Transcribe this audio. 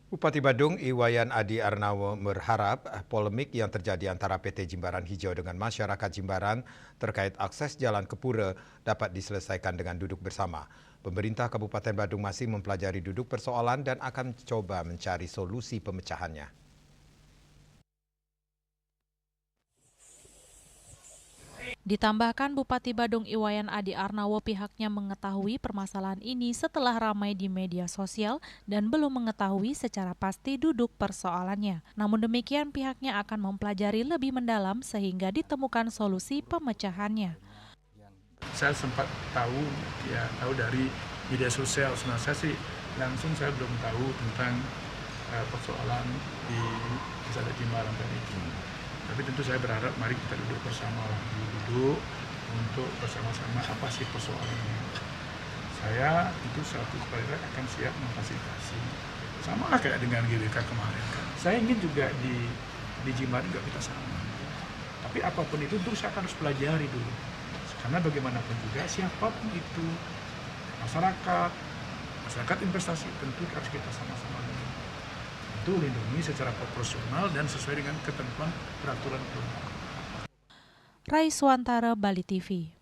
Bupati Badung Iwayan Adi Arnawo berharap polemik yang terjadi antara PT Jimbaran Hijau dengan masyarakat Jimbaran terkait akses jalan ke Pura dapat diselesaikan dengan duduk bersama. Pemerintah Kabupaten Badung masih mempelajari duduk persoalan dan akan coba mencari solusi pemecahannya. Ditambahkan Bupati Badung Iwayan Adi Arnawo pihaknya mengetahui permasalahan ini setelah ramai di media sosial dan belum mengetahui secara pasti duduk persoalannya. Namun demikian pihaknya akan mempelajari lebih mendalam sehingga ditemukan solusi pemecahannya. Saya sempat tahu dari media sosial. Sebenarnya saya sih langsung saya belum tahu tentang persoalan di misalnya Jimbaran itu. Tapi tentu saya berharap mari kita duduk bersama untuk bersama-sama apa sih persoalannya. Saya tentu satu kali akan siap memfasilitasi. Sama kayak dengan GBK kemarin kan. Saya ingin juga di Jimbaran juga kita sama. Tapi apapun itu tentu saya harus pelajari dulu. Karena bagaimanapun juga siapapun itu masyarakat investasi tentu harus kita sama-sama lindungi secara proporsional dan sesuai dengan ketentuan peraturan perundang-undangan. Rai Suwantara, Bali TV.